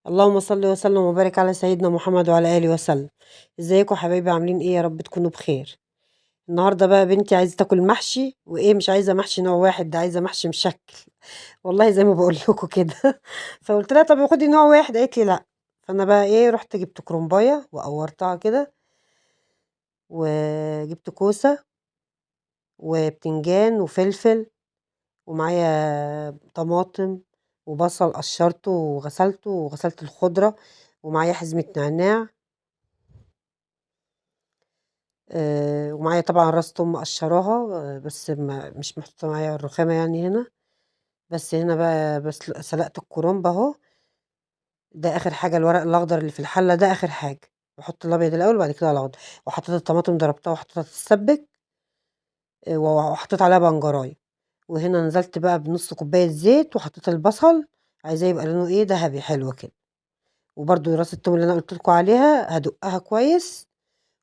اللهم صل وسلم وبارك على سيدنا محمد وعلى آله وسلم. ازيكم حبايبي، عاملين ايه؟ يا رب تكونوا بخير. النهارده بقى بنتي عايزه تاكل محشي، وايه مش عايزه محشي نوع واحد، ده عايزه محشي مشكل. والله زي ما بقول لكم كده. فقلت لها طب خدي نوع واحد، قالت لي لا. فانا بقى ايه، رحت جبت كرنبايه وقورتها كده، وجبت كوسه وبتنجان وفلفل، ومعايا طماطم وبصل قشرته وغسلته وغسلت الخضره، ومعايا حزمه نعناع، ومعايا طبعًا راس توم مقشّراها، بس ما مش محطوطة معايا الرخامة يعني هنا. بس هنا بقى سلقت الكرنب أهو، ده آخر حاجة، الورق الأخضر اللي في الحلة ده آخر حاجة، باحط الأبيض الأول وبعد كده الأخضر، وحطيت الطماطم ضربتها وحطيتها تتسبك، وحطيت عليها بنجراية، وهنا نزلت بقى بنُص كوباية زيت وحطيت البصل، عايزاه يبقى لونه إيه، دهبي حلو كده، وبرضه راس التوم اللي أنا قُلت لكم عليها هادُقّها كويس،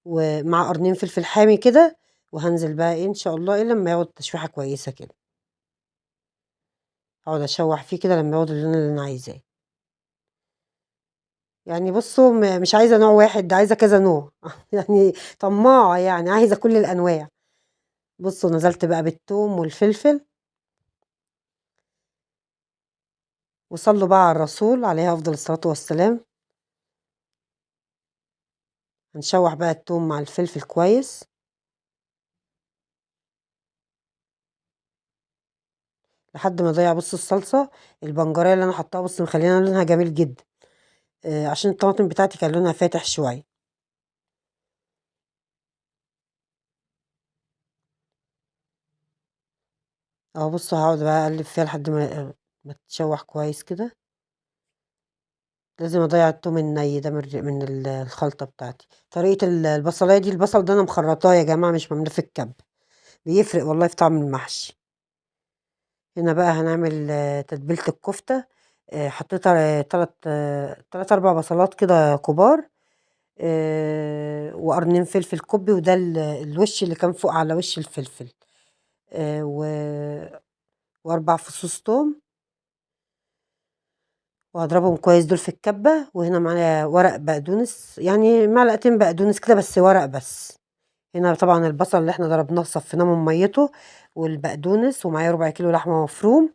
ومع قرنين فلفل حامي كده، وهانزل بقى إيه إن شاء الله إيه لمّا ياخد تشويحة كويسة كده، أقعد أشوّح فيه كده لمّا ياخد اللون اللي أنا عايزاه. يعني بُصّوا مش عايزة نوع واحد، ده عايزة كذا نوع. يعني طماعة يعني، عايزة كل الأنواع. بُصّوا نزلت بقى بالتوم والفلفل، وصلّوا بقى على الرسول عليه أفضل الصلاة والسلام. هنشوّح بقى التوم مع الفلفل كويس، لحد ما أضيّع بُصّوا الصلصة، البنجرية اللي أنا حاطاها بُصّوا مخلّية لونها جميل جدًا، عشان الطماطم بتاعتي كان لونها فاتح شوية. أهو بُصّوا هاقعد بقى أقلِّب فيها لحد ما تتشوّح كويس كده، لازم أضيّع التوم الني ده من الخلطة بتاعتي. طريقة البصلاية دي، البصل ده أنا مخرّطاه يا جماعة مش معمولاه في الكَبّة، بيفرق والله في طعم المحشي. هنا بقى هنعمل تتبيلة الكفتة، حطيت 3، 4 بصلات كده كبار، وقرنين فلفل كُبّي، وده الوش اللي كان فوق على وش الفلفل، آآ و و4 فصوص توم، وهاضربهم كويس دول في الكَبّة. وهنا معايا ورق بقدونس، يعني معلقتين بقدونس كده بس ورق بس. هنا طبعًا البصل اللي إحنا ضربناه صفيناه من مَيّته، والبقدونس، ومعايا ربع كيلو لحمة مفروم.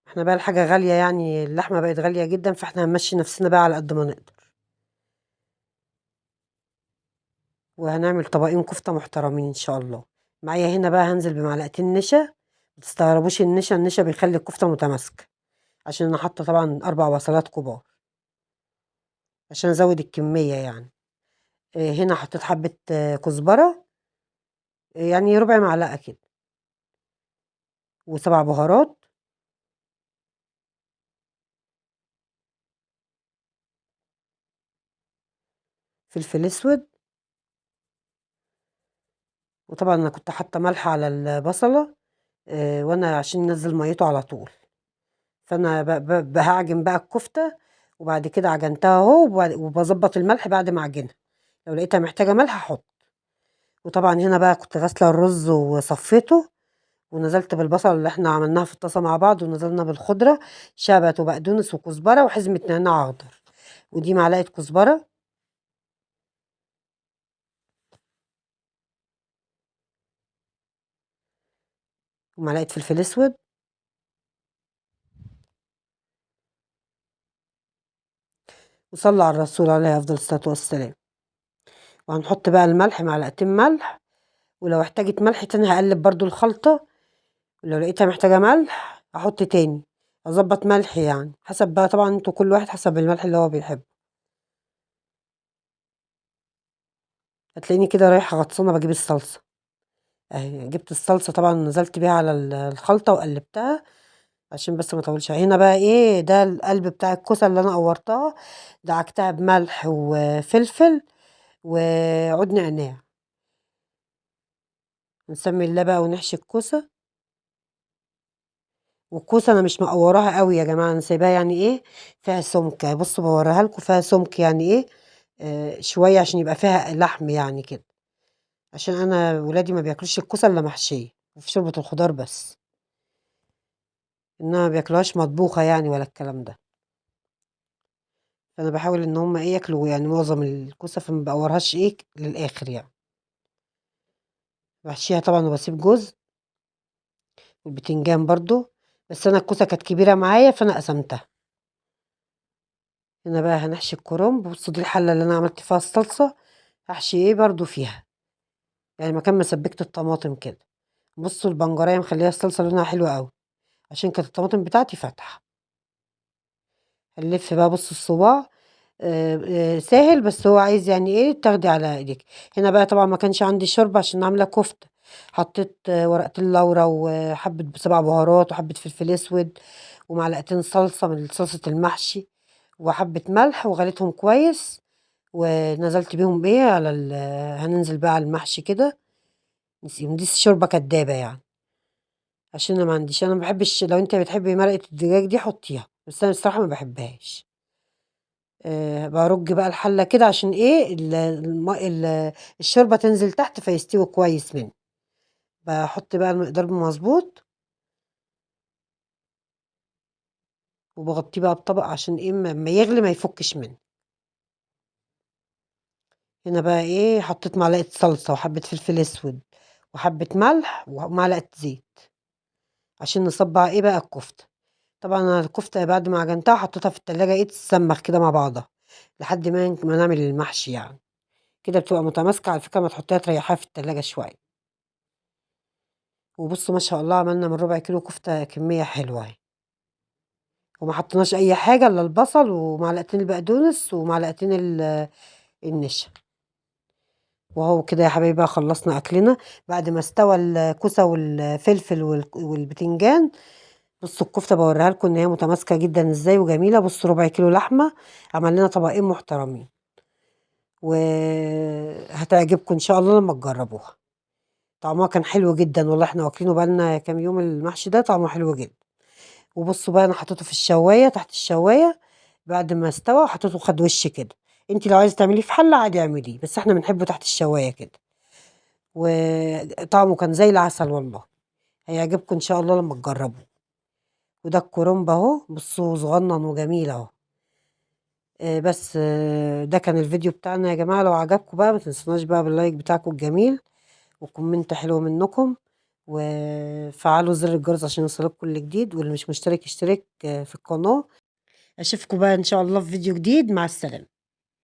إحنا بقى الحاجة غالية يعني، اللحمة بقت غالية جدًا، فإحنا هنمشّي نفسنا بقى على قد ما نقدر. وهنعمل طبقين كفتة محترمين إن شاء الله. معايا هنا بقى هانزل بمعلقتين نشا، ما تستغربوش النشا بيخلّي الكفتة متماسكة، عشان أنا حاطة طبعًا 4 بصلات كبار، عشان أزوّد الكمية يعني. هنا حطيت حبة كزبرة، يعني ربع معلقة كده، و7 بهارات، فلفل أسود، وطبعًا أنا كنت حاطة ملح على البصلة، وأنا عشان ينزّل مَيّته على طول. فأنا ب ب هاعجن بقى الكفتة، وبعد كده عجنتها أهو، وباضبّط الملح بعد ما أعجنها، لو لقيتها محتاجة ملح هاحط. وطبعًا هنا بقى كنت غاسلة الرز وصفّيته، ونزلت بالبصلة اللي إحنا عملناها في الطاسة مع بعض، ونزلنا بالخضرة، شبت وبقدونس وكزبرة وحزمة نعناع أخضر، ودي معلقة كزبرة، ومعلقة فلفل أسود، وصلّوا على الرسول عليه أفضل الصلاة والسلام. وهنحط بقى الملح، معلقتين ملح، ولو احتاجت ملح تاني هاقلّب برضه الخلطة، ولو لقيتها محتاجة ملح هاحط تاني، أضبّط ملح يعني، حسب بقى طبعًا أنتم كل واحد حسب الملح اللي هو بيحبه. هتلاقيني كده رايحة غطسانة باجيب الصلصة، أهي جبت الصلصة طبعًا نزلت بيها على الخلطة وقلّبتها، عشان بس ما اطوّلش. هنا بقى إيه، ده القلب بتاع الكوسة اللي أنا قورتها، دعكتها بملح وفلفل وعود نعناع، نسمي الله بقى ونحشي الكوسة. والكوسة أنا مش مقوّراها أوي يا جماعة، أنا سايباها يعني إيه، فيها سُمك، بُصّوا باورّيها لكم فيها سُمك يعني إيه، شوية عشان يبقى فيها لحم يعني كده، عشان أنا ولادي ما بياكلوش الكوسة إلا محشية، وفي شوربة الخضار بس، إنما ما بياكلوهاش مطبوخة يعني ولا الكلام ده. فأنا باحاول إن هُم إيه ياكلوا يعني معظم الكوسة، فما باقورهاش إيه للآخر يعني. باحشيها طبعًا وباسيب جزء، والبتنجان برضه، بس أنا الكوسة كانت كبيرة معايا فأنا قسمتها. هنا بقى هنحشي الكرنب، بُصّوا دي الحلة اللي أنا عملت فيها الصلصة، هاحشي إيه برضه فيها، يعني مكان ما سبِّكت الطماطم كده. بُصّوا البنجرية مخلية الصلصة لونها حلو أوي، عشان كانت الطماطم بتاعتي فاتحة. هنلِف بقى بُصّوا الصباع، سهل بس هو عايز يعني إيه تاخدي على إيديكِ. هنا بقى طبعًا ما كانش عندي شوربة عشان عاملة كفتة، حطيت ورقتين لورا وحبة 7 بهارات وحبة فلفل أسود ومعلقتين صلصة من صلصة المحشي وحبة ملح وغليتهم كويس، ونزلت بيهم إيه على هننزل بقى على المحشي كده، دي شوربة كدابة يعني، عشان أنا ما عنديش، أنا ما باحبش، لو أنتِ بتحبي مرقة الدجاج دي حطيها، بس أنا الصراحة ما باحبهاش. بارُج بقى الحلة كده عشان إيه الشوربة تنزل تحت فيستوي كويس منّي، باحط بقى المقدار مضبوط، وباغطيه بقى بطبق عشان إيه أمّا يغلي ما يفُكِّش منّي. هنا بقى إيه حطيت معلقة صلصة وحبة فلفل أسود وحبة ملح ومعلقة زيت، عشان نصبّع إيه بقى الكفتة. طبعًا أنا الكفتة بعد ما عجنتها حطيتها في التلاجة إيه تتسمّخ كده مع بعضها، لحد ما نعمل المحشي يعني، كده بتبقى متماسكة على فكرة، أمّا تحطيها تريّحيها في التلاجة شوية. وبُصّوا ما شاء الله عملنا من ربع كيلو كفتة كمية حلوة أهي، وما حطيناش أي حاجة إلا البصل ومعلقتين البقدونس ومعلقتين النشا. وأهو كده يا حبايبي بقى خلّصنا أكلنا، بعد ما استوى الكوسة والفلفل والبتنجان. بُصّوا الكفتة باورّيها لكم إن هي متماسكة جدًا إزاي وجميلة، بُصّوا ربع كيلو لحمة عمل لنا طبقين محترمين، وهتعجبكم إن شاء الله لمّا تجرّبوها. طعمها كان حلو جدًا والله، إحنا واكلينه بقى لنا كام يوم المحشي ده طعمه حلو جدًا. وبُصّوا بقى أنا حطيته في الشواية تحت الشواية بعد ما استوى وحطيته خد وِش كده، أنتِ لو عايزة تعمليه في حلة عادي اعمليه، بس إحنا بنحبه تحت الشواية كده، وطعمه كان زي العسل والله، هيعجبكم إن شاء الله لمّا تجربوه. وده الكرنب أهو، بصوا صغنن وجميل أهو. بس ده كان الفيديو بتاعنا يا جماعة، لو عجبكم بقى ما تنسوناش بقى باللايك بتاعكم الجميل وكومنت حلو منكم، وفعلوا زر الجرس عشان يوصلك كل جديد، واللي مش مشترك يشترك في القناة. أشوفكم بقى إن شاء الله في فيديو جديد، مع السلامة.